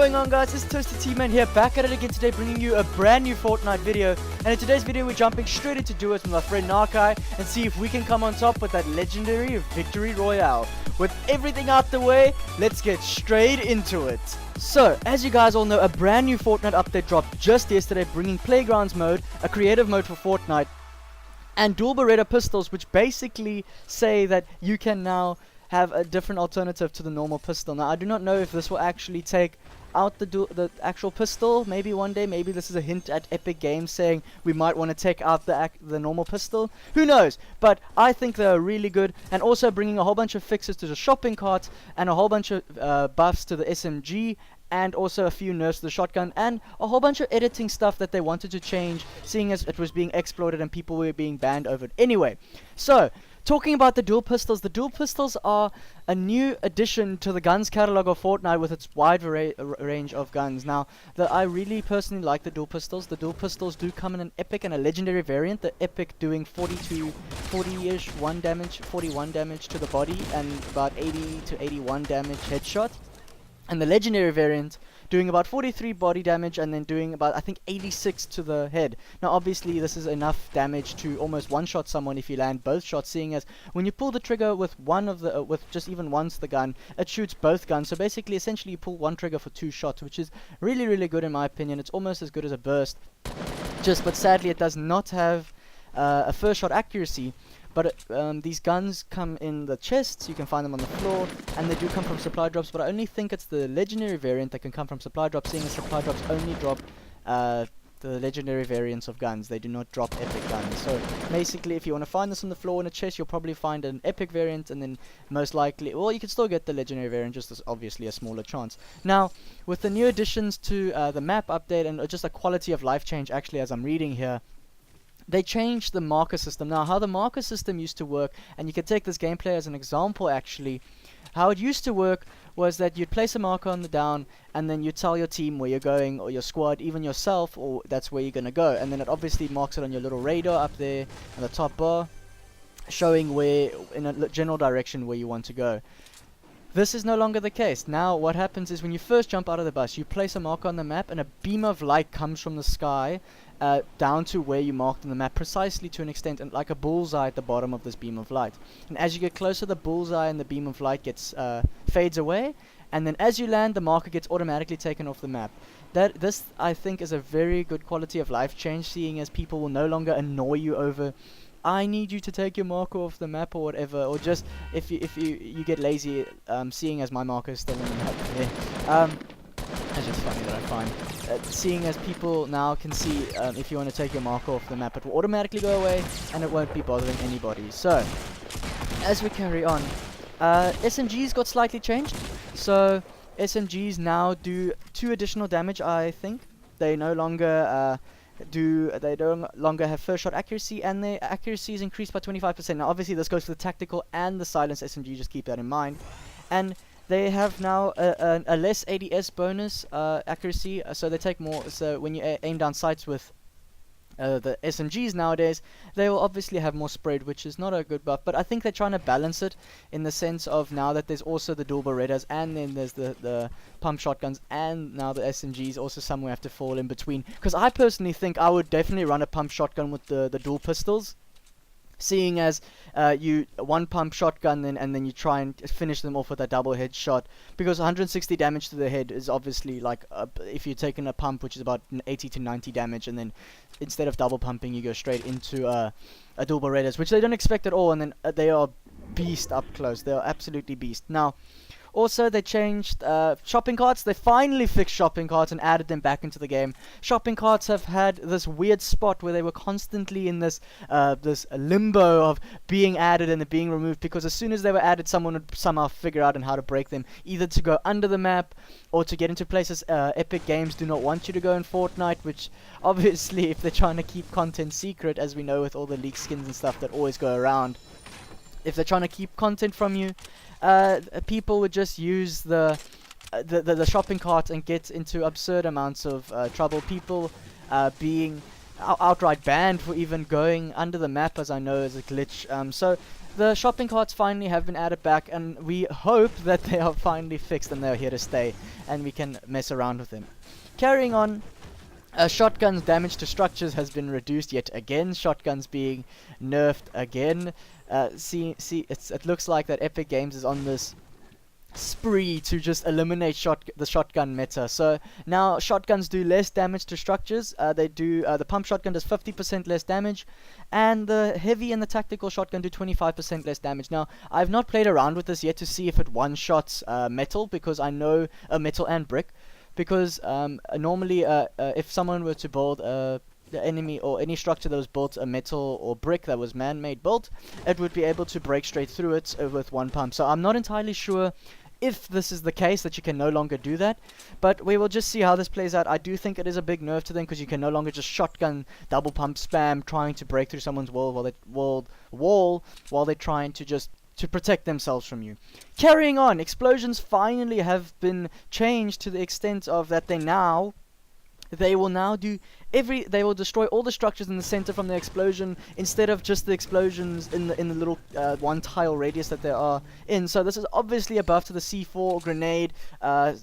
going on, guys? This is Toasty Tman here, back at it again today, bringing you a brand new Fortnite video. And in today's video, we're jumping straight into duos with my friend Narkai and see if we can come on top with that legendary Victory Royale. With everything out the way, let's get straight into it. So, as you guys all know, a brand new Fortnite update dropped just yesterday, bringing Playgrounds mode, a creative mode for Fortnite, and dual Beretta pistols, which basically say that you can now have a different alternative to the normal pistol. Now, I do not know if this will actually take out the actual pistol. Maybe one day, maybe this is a hint at Epic Games saying we might want to take out the normal pistol. Who knows? But I think they're really good, and also bringing a whole bunch of fixes to the shopping cart and a whole bunch of buffs to the SMG, and also a few nerfs to the shotgun, and a whole bunch of editing stuff that they wanted to change, seeing as it was being exploited and people were being banned over it. Anyway, so talking about the dual pistols are a new addition to the guns catalog of Fortnite with its wide range of guns. Now, I really personally like the dual pistols. The dual pistols do come in an epic and a legendary variant. The epic doing 40-ish 41 damage to the body and about 80 to 81 damage headshot. And the legendary variant doing about 43 body damage and then doing about, I think, 86 to the head. Now, obviously, this is enough damage to almost one-shot someone if you land both shots, seeing as when you pull the trigger with one of the, with just even once the gun, it shoots both guns. So basically, essentially, you pull one trigger for two shots, which is really, really good in my opinion. It's almost as good as a burst. But sadly, it does not have a first shot accuracy. But these guns come in the chests, you can find them on the floor, and they do come from supply drops, but I only think it's the legendary variant that can come from supply drops, seeing as supply drops only drop the legendary variants of guns. They do not drop epic guns. So basically, if you want to find this on the floor in a chest, you'll probably find an epic variant, and then most likely, well, you can still get the legendary variant, just as obviously a smaller chance. Now, with the new additions to the map update and just a quality of life change, actually, as I'm reading here, they changed the marker system. Now, how the marker system used to work, and you can take this gameplay as an example actually, how it used to work was that you'd place a marker on the down, and then you tell your team where you're going, or your squad, even yourself, or that's where you're going to go. And then it obviously marks it on your little radar up there on the top bar, showing where, in a general direction where you want to go. This is no longer the case. Now what happens is when you first jump out of the bus, you place a marker on the map and a beam of light comes from the sky down to where you marked on the map, precisely to an extent, and like a bullseye at the bottom of this beam of light. And as you get closer, the bullseye and the beam of light gets fades away, and then as you land, the marker gets automatically taken off the map. This, I think, is a very good quality of life change, seeing as people will no longer annoy you over, I need you to take your marker off the map or whatever, or just if you get lazy, seeing as my marker is still on the map there. It's just funny that I find seeing as people now can see if you want to take your marker off the map, it will automatically go away and it won't be bothering anybody. So as we carry on, SMGs got slightly changed. So SMGs now do 2 additional damage. I think they no longer have first shot accuracy, and their accuracy is increased by 25%. Now obviously this goes for the tactical and the silence SMG, just keep that in mind. And they have now a less ADS bonus accuracy, so they take more. So when you aim down sights with the SMGs nowadays, they will obviously have more spread, which is not a good buff, but I think they're trying to balance it in the sense of now that there's also the dual Berettas, and then there's the pump shotguns, and now the SMGs also somewhere have to fall in between. Because I personally think I would definitely run a pump shotgun with the dual pistols, seeing as you one pump shotgun and then you try and finish them off with a double headshot, because 160 damage to the head is obviously like if you're taking a pump, which is about 80 to 90 damage, and then instead of double pumping you go straight into a dual Berettas, which they don't expect at all, and then they are beast up close. They are absolutely beast. Now also, they changed shopping carts. They finally fixed shopping carts and added them back into the game. Shopping carts have had this weird spot where they were constantly in this limbo of being added and being removed, because as soon as they were added, someone would somehow figure out how to break them, either to go under the map or to get into places Epic Games do not want you to go in Fortnite, which obviously, if they're trying to keep content secret, as we know with all the leaked skins and stuff that always go around, if they're trying to keep content from you, people would just use the shopping cart and get into absurd amounts of trouble. People being outright banned for even going under the map, as I know is a glitch. So the shopping carts finally have been added back, and we hope that they are finally fixed and they're here to stay, and we can mess around with them. Carrying on, shotguns damage to structures has been reduced yet again. Shotguns being nerfed again. It looks like that Epic Games is on this spree to just eliminate the shotgun meta. So now shotguns do less damage to structures. The pump shotgun does 50% less damage, and the heavy and the tactical shotgun do 25% less damage. Now I've not played around with this yet to see if it one-shots metal, because I know metal and brick, because normally if someone were to build the enemy or any structure that was built a metal or brick that was man-made built, it would be able to break straight through it with one pump. So I'm not entirely sure if this is the case, that you can no longer do that, but we will just see how this plays out. I do think it is a big nerf to them, because you can no longer just shotgun double pump spam trying to break through someone's wall while they're trying to protect themselves from you. Carrying on, explosions finally have been changed to the extent of that they will now destroy all the structures in the center from the explosion, instead of just the explosions in the little one tile radius that there are in. So this is obviously a buff to the C4 grenade,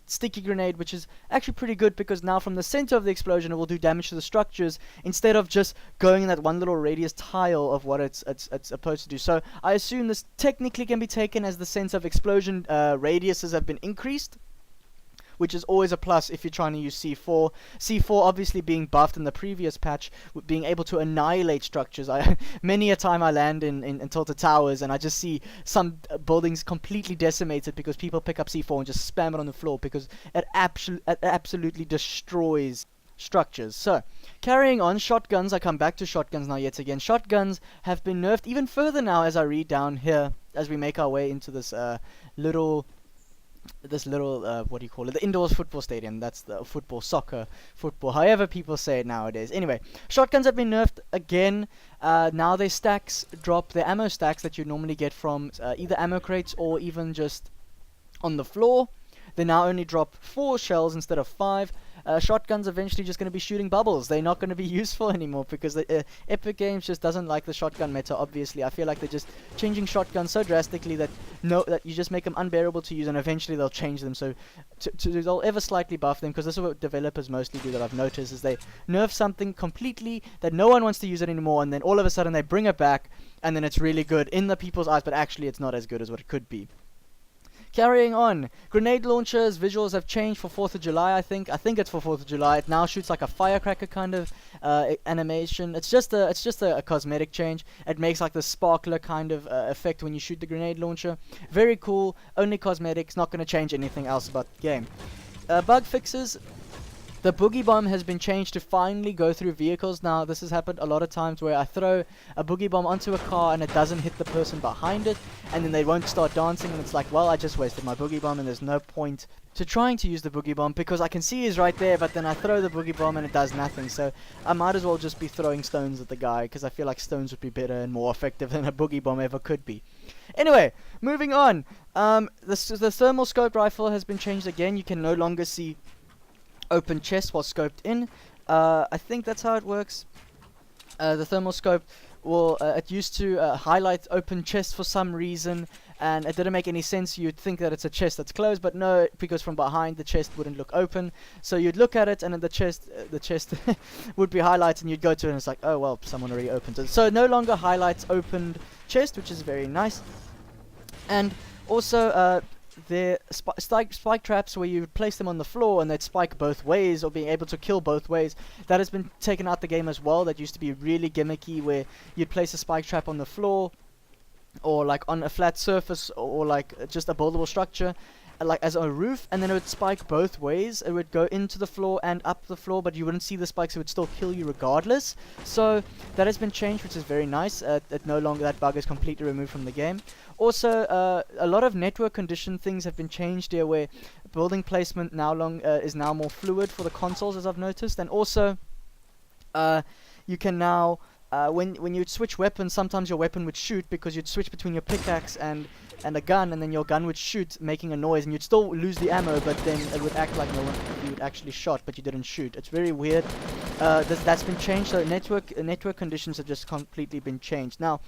sticky grenade, which is actually pretty good, because now from the center of the explosion it will do damage to the structures instead of just going in that one little radius tile of what it's supposed to do. So I assume this technically can be taken as the sense of explosion radiuses have been increased, which is always a plus if you're trying to use C4. C4 obviously being buffed in the previous patch, being able to annihilate structures. Many a time I land in Tilted Towers and I just see some buildings completely decimated because people pick up C4 and just spam it on the floor, because it absolutely destroys structures. So, carrying on, shotguns. I come back to shotguns now yet again. Shotguns have been nerfed even further now, as I read down here, as we make our way into this little what do you call it, the indoors football stadium. That's the football, however people say it nowadays. Anyway, shotguns have been nerfed again. Now their stacks drop, their ammo stacks that you normally get from either ammo crates or even just on the floor. They now only drop 4 shells instead of 5. Shotguns eventually just going to be shooting bubbles. They're not going to be useful anymore, because Epic Games just doesn't like the shotgun meta, obviously. I feel like they're just changing shotguns so drastically that you just make them unbearable to use, and eventually they'll change them. So they'll ever slightly buff them, because this is what developers mostly do that I've noticed, is they nerf something completely that no one wants to use it anymore, and then all of a sudden they bring it back, and then it's really good in the people's eyes, but actually it's not as good as what it could be. Carrying on, grenade launchers visuals have changed for 4th of July. I think it's for 4th of July. It now shoots like a firecracker kind of animation. It's just a cosmetic change. It makes like the sparkler kind of effect when you shoot the grenade launcher. Very cool. Only cosmetics. Not going to change anything else about the game. Bug fixes. The boogie bomb has been changed to finally go through vehicles. Now, this has happened a lot of times where I throw a boogie bomb onto a car and it doesn't hit the person behind it, and then they won't start dancing, and it's like, well, I just wasted my boogie bomb, and there's no point to trying to use the boogie bomb, because I can see he's right there, but then I throw the boogie bomb and it does nothing. So I might as well just be throwing stones at the guy, because I feel like stones would be better and more effective than a boogie bomb ever could be. Anyway, moving on. The thermal scope rifle has been changed again. You can no longer see open chest while scoped in. I think that's how it works. The thermal scope it used to highlight open chests for some reason, and it didn't make any sense. You'd think that it's a chest that's closed, but no, because from behind the chest wouldn't look open. So you'd look at it, and then the chest would be highlighted, and you'd go to it, and it's like, oh well, someone already opened it. So it no longer highlights opened chest, which is very nice. And also the spike traps, where you place them on the floor and they'd spike both ways, or being able to kill both ways, that has been taken out the game as well. That used to be really gimmicky, where you'd place a spike trap on the floor, or like on a flat surface, or like just a buildable structure, like as a roof, and then it would spike both ways. It would go into the floor and up the floor, but you wouldn't see the spikes. It would still kill you regardless. So that has been changed, which is very nice. That bug is completely removed from the game. Also, a lot of network condition things have been changed here, where building placement is now more fluid for the consoles, as I've noticed. And also, you can now, when you'd switch weapons, sometimes your weapon would shoot, because you'd switch between your pickaxe and a gun, and then your gun would shoot, making a noise, and you'd still lose the ammo, but then it would act like you would actually shot, but you didn't shoot. It's very weird. That's been changed. So network conditions have just completely been changed. Now,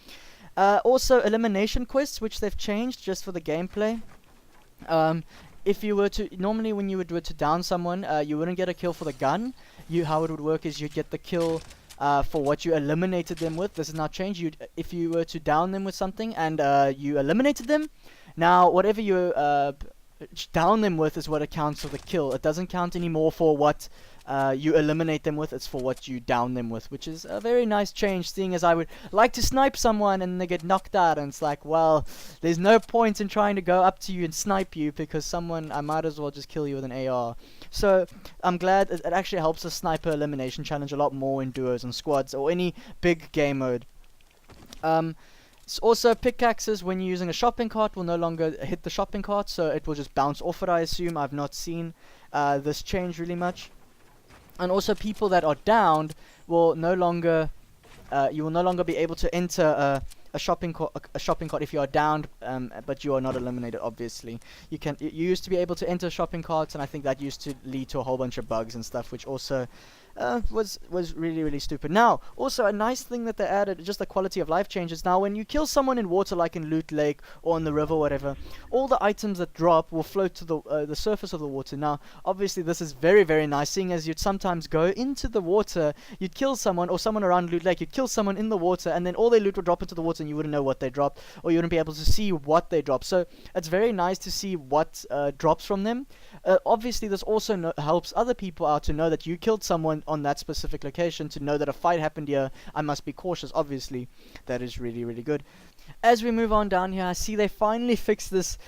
Also, elimination quests, which they've changed just for the gameplay. If you were to normally when you were to down someone, you wouldn't get a kill for the gun. How it would work is you'd get the kill for what you eliminated them with. This is now changed. If you were to down them with something and you eliminated them, now whatever you down them with is what accounts for the kill. It doesn't count anymore for what you eliminate them with. It's for what you down them with, which is a very nice change, seeing as I would like to snipe someone and they get knocked out, and it's like, well, there's no point in trying to go up to you and snipe you because I might as well just kill you with an AR. So I'm glad it actually helps the sniper elimination challenge a lot more in duos and squads or any big game mode. Also, pickaxes when you're using a shopping cart will no longer hit the shopping cart, so it will just bounce off it, I assume. I've not seen this change really much. And also, people that are downed will no longer, you will no longer be able to enter a shopping cart if you are downed, but you are not eliminated. Obviously, you used to be able to enter shopping carts, and I think that used to lead to a whole bunch of bugs and stuff, which also was really stupid. Now, also a nice thing that they added, just the quality of life changes. Now, when you kill someone in water, like in Loot Lake or in the river, or whatever, all the items that drop will float to the surface of the water. Now, obviously, this is very nice, seeing as you'd sometimes go into the water, you'd kill someone, or someone around Loot Lake, you'd kill someone in the water, and then all their loot would drop into the water, and you wouldn't know what they dropped, or you wouldn't be able to see what they dropped. So it's very nice to see what drops from them. Obviously, this also helps other people out to know that you killed someone on that specific location, to know that a fight happened here. I must be cautious. Obviously, that is really good. As we move on down here, I see they finally fixed this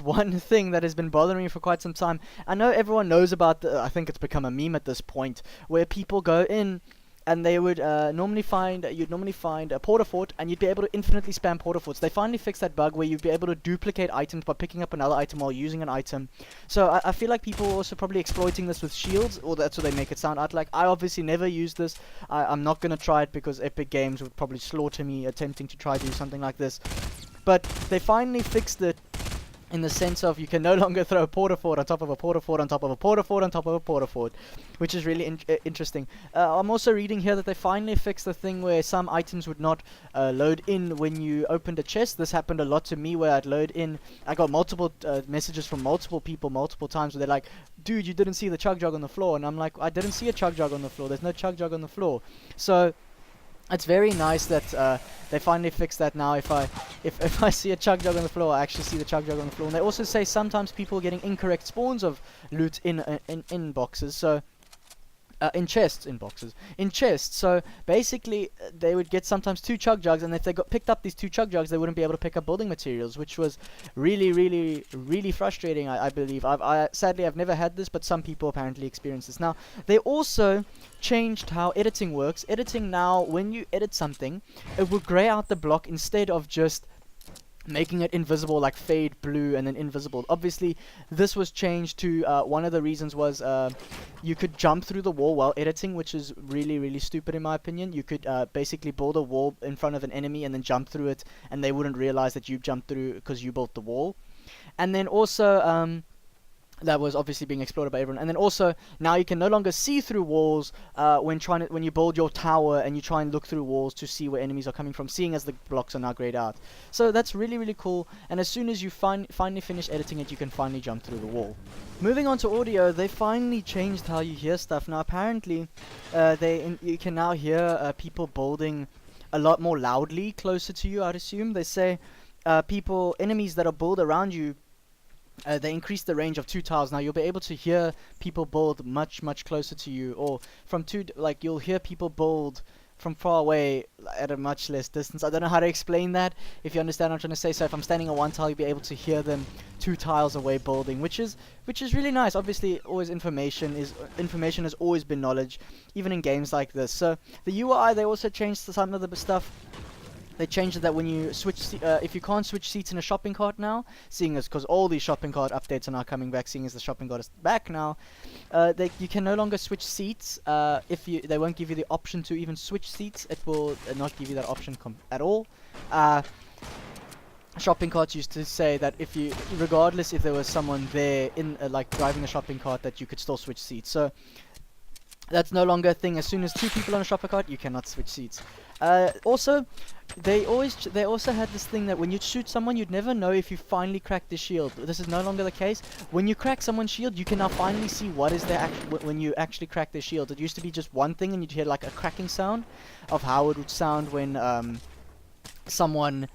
one thing that has been bothering me for quite some time. I know everyone knows about I think it's become a meme at this point, where people go in and they would normally find a porta fort, and you'd be able to infinitely spam porta forts. They finally fixed that bug where you'd be able to duplicate items by picking up another item while using an item. So I feel like people are also probably exploiting this with shields, or that's what they make it sound out like. I obviously never used this. I'm not going to try it because Epic Games would probably slaughter me attempting to try to do something like this. But they finally fixed it, in the sense of you can no longer throw a porta fort on top of a porta fort on top of a porta fort on top of a porta fort, which is really interesting. I'm also reading here that they finally fixed the thing where some items would not load in when you opened a chest. This happened a lot to me, where I'd load in. I got multiple messages from multiple people multiple times where they're like, dude, you didn't see the chug jug on the floor. And I'm like, I didn't see a chug jug on the floor. There's no chug jug on the floor. So it's very nice that they finally fixed that now. If I see a chug jug on the floor, I actually see the chug jug on the floor. And they also say sometimes people are getting incorrect spawns of loot in boxes. So in chests. So basically, they would get sometimes 2 chug jugs, and if they picked up these 2 chug jugs, they wouldn't be able to pick up building materials, which was really frustrating. I believe. Sadly, I've never had this, but some people apparently experience this. Now, they also changed how editing works. Editing now, when you edit something, it will grey out the block instead of just making it invisible, like fade blue and then invisible. Obviously, this was changed to one of the reasons was you could jump through the wall while editing, which is really stupid in my opinion. You could basically build a wall in front of an enemy and then jump through it, and they wouldn't realize that you jumped through because you built the wall. And then also that was obviously being explored by everyone. And then also, now you can no longer see through walls when you build your tower and you try and look through walls to see where enemies are coming from, seeing as the blocks are now grayed out. So that's really cool. And as soon as you finally finish editing it, you can finally jump through the wall. Moving on to audio, they finally changed how you hear stuff. Now apparently, you can now hear people building a lot more loudly closer to you, I'd assume. They say enemies that are built around you, they increase the range of 2 tiles. Now you'll be able to hear people build much closer to you, or from you'll hear people build from far away at a much less distance. I don't know how to explain that, if you understand what I'm trying to say. So if I'm standing on one tile, you'll be able to hear them 2 tiles away building, which is really nice. Obviously, always information has always been knowledge, even in games like this. So the UI, they also changed some of the stuff. They changed it that when you switch, if you can't switch seats in a shopping cart now, seeing as because all these shopping cart updates are now coming back, seeing as the shopping cart is back now, you can no longer switch seats. They won't give you the option to even switch seats. It will not give you that option at all. Shopping carts used to say that regardless if there was someone there in driving a shopping cart, that you could still switch seats. So that's no longer a thing. As soon as 2 people on a shopping cart, you cannot switch seats. Also, they also had this thing that when you shoot someone, you'd never know if you finally cracked the shield. This is no longer the case. When you crack someone's shield, you can now finally see what is their when you actually crack their shield. It used to be just one thing, and you'd hear like a cracking sound of how it would sound when someone,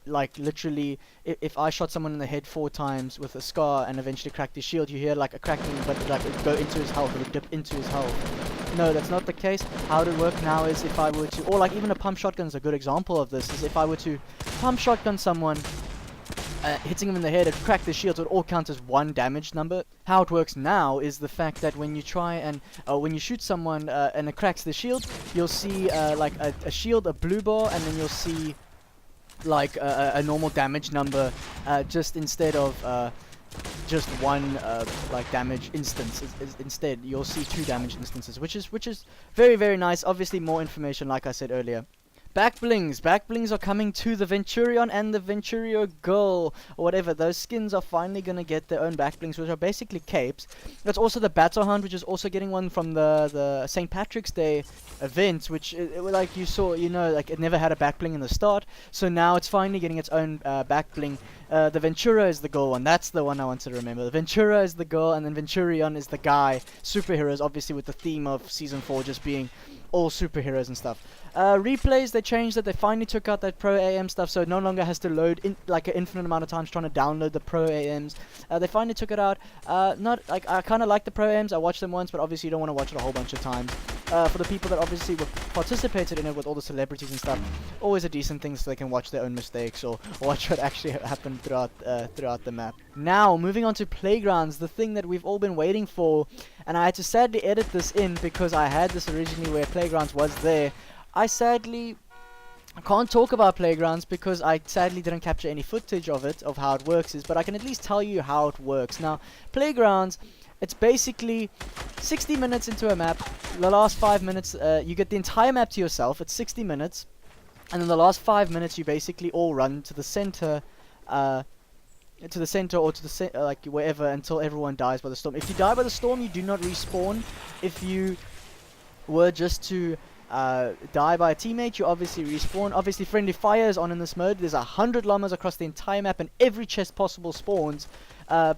like, literally, if I shot someone in the head 4 times with a scar and eventually cracked his shield, you hear like a cracking, but like it would go into his health, it would dip into his health. No, that's not the case. How it would work now is if I were to, or like even a pump shotgun is a good example of this, is if I were to pump shotgun someone, hitting him in the head, it would crack the shield, so it all counts as 1 damage number. How it works now is the fact that when you try and, when you shoot someone and it cracks the shield, you'll see like a shield, a blue bar, and then you'll see like a normal damage number, just instead of just 1 like damage instance. Instead you'll see 2 damage instances, which is very, very nice. Obviously more information, like I said earlier. Back blings are coming to the Venturion and the Venturio girl, or whatever. Those skins are finally gonna get their own back blings, which are basically capes. That's also the Battle Hound, which is also getting one from the St. Patrick's Day event, which like you saw, you know, like it never had a back bling in the start, so now it's finally getting its own back bling. The Ventura is the girl one. That's the one I want to remember. The Ventura is the girl, and then Venturion is the guy. Superheroes, obviously, with the theme of Season 4 just being all superheroes and stuff. Replays, they changed it. They finally took out that Pro AM stuff, so it no longer has to load in like an infinite amount of times trying to download the Pro AMs. They finally took it out. Not like, I kind of like the Pro AMs. I watched them once, but obviously you don't want to watch it a whole bunch of times. For the people that obviously participated in it with all the celebrities and stuff, always a decent thing so they can watch their own mistakes or watch what actually happened throughout the map. Now, moving on to Playgrounds, the thing that we've all been waiting for, and I had to sadly edit this in because I had this originally where Playgrounds was there. I sadly can't talk about Playgrounds because I sadly didn't capture any footage of it, of how it works, but I can at least tell you how it works. Now, Playgrounds, it's basically 60 minutes into a map. The last 5 minutes, you get the entire map to yourself. It's 60 minutes. And in the last 5 minutes, you basically all run to the center, or to the like wherever, until everyone dies by the storm. If you die by the storm, you do not respawn. If you were just to die by a teammate, you obviously respawn. Obviously, friendly fire is on in this mode. There's 100 llamas across the entire map, and every chest possible spawns,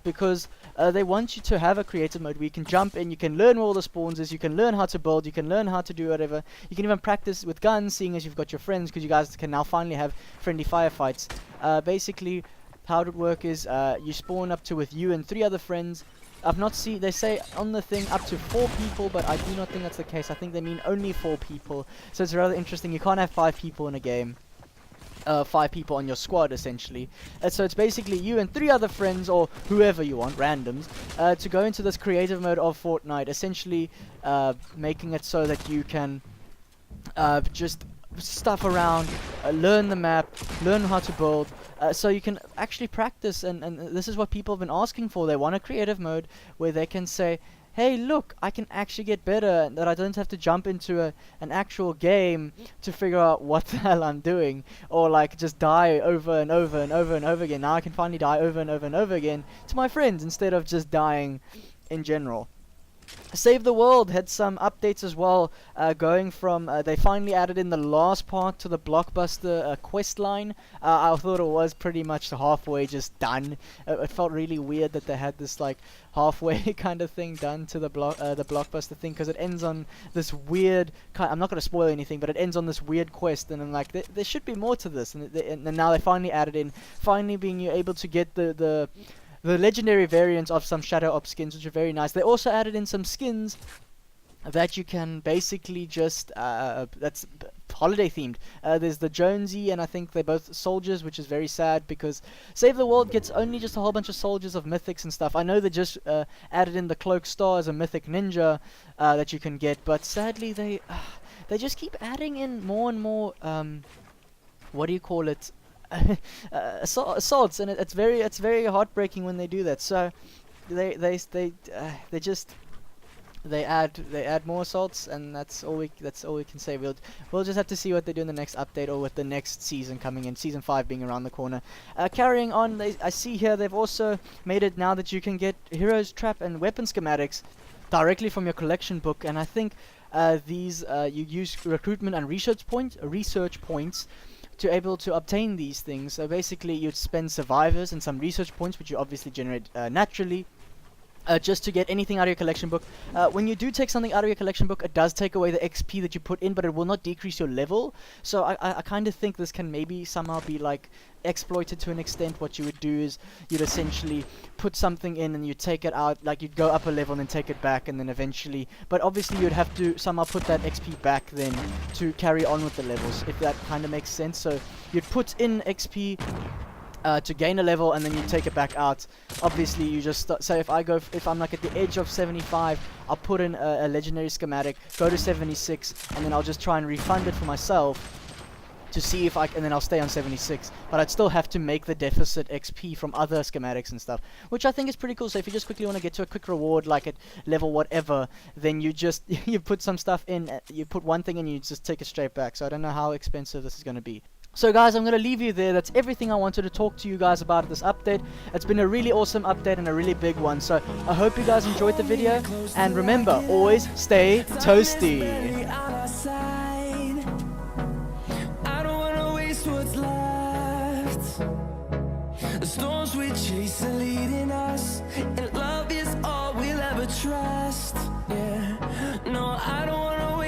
because they want you to have a creative mode where you can jump in, you can learn where all the spawns is, you can learn how to build, you can learn how to do whatever. You can even practice with guns, seeing as you've got your friends, because you guys can now finally have friendly firefights. Basically, how it would work is you spawn up to with you and 3 other friends. I've not seen, they say on the thing up to 4 people, but I do not think that's the case. I think they mean only 4 people. So it's rather interesting. You can't have 5 people in a game. 5 people on your squad, essentially. So it's basically you and 3 other friends, or whoever you want, randoms, to go into this creative mode of Fortnite, essentially making it so that you can just stuff around, learn the map, learn how to build, so you can actually practice, and this is what people have been asking for. They want a creative mode where they can say, hey, look, I can actually get better, that I don't have to jump into an actual game to figure out what the hell I'm doing, or like just die over and over and over and over again. Now I can finally die over and over and over again to my friends instead of just dying in general. Save the World had some updates as well, going from, they finally added in the last part to the Blockbuster quest line. I thought it was pretty much halfway just done. It felt really weird that they had this like halfway kind of thing done to the Blockbuster thing, because it ends on this weird I'm not going to spoil anything, but it ends on this weird quest, and I'm like, there should be more to this, and now they finally added in, finally being able to get the legendary variants of some Shadow Ops skins, which are very nice. They also added in some skins that you can basically just, that's holiday themed. There's the Jonesy, and I think they're both soldiers, which is very sad, because Save the World gets only just a whole bunch of soldiers of mythics and stuff. I know they just added in the Cloak Star as a mythic ninja that you can get, but sadly they just keep adding in more and more, what do you call it? Assaults, and it's very heartbreaking when they do that. So they add more assaults, and that's all we can say. We'll just have to see what they do in the next update, or with the next season coming in, season 5 being around the corner. Carrying on, I see here they've also made it now that you can get heroes, trap, and weapon schematics directly from your collection book, and I think you use recruitment and research points to able to obtain these things. So basically you'd spend survivors and some research points, which you obviously generate naturally, just to get anything out of your collection book. When you do take something out of your collection book, it does take away the XP that you put in, but it will not decrease your level. So I kind of think this can maybe somehow be like exploited to an extent. What you would do is you'd essentially put something in and you take it out, like you'd go up a level and then take it back, and then eventually, but obviously you'd have to somehow put that XP back then to carry on with the levels, if that kind of makes sense. So you'd put in XP to gain a level, and then you take it back out. Obviously you just say if I'm like at the edge of 75, I'll put in a legendary schematic, go to 76, and then I'll just try and refund it for myself to see if and then I'll stay on 76, but I'd still have to make the deficit XP from other schematics and stuff, which I think is pretty cool. So if you just quickly want to get to a quick reward, like at level whatever, then you just you put some stuff in, you put one thing and you just take it straight back. So I don't know how expensive this is going to be. So guys, I'm going to leave you there. That's everything I wanted to talk to you guys about this update. It's been a really awesome update and a really big one. So I hope you guys enjoyed the video. And remember, always stay toasty. I don't want to waste what's left. The storms we chase are leading us, and love is all we'll ever trust. Yeah, no, I don't want to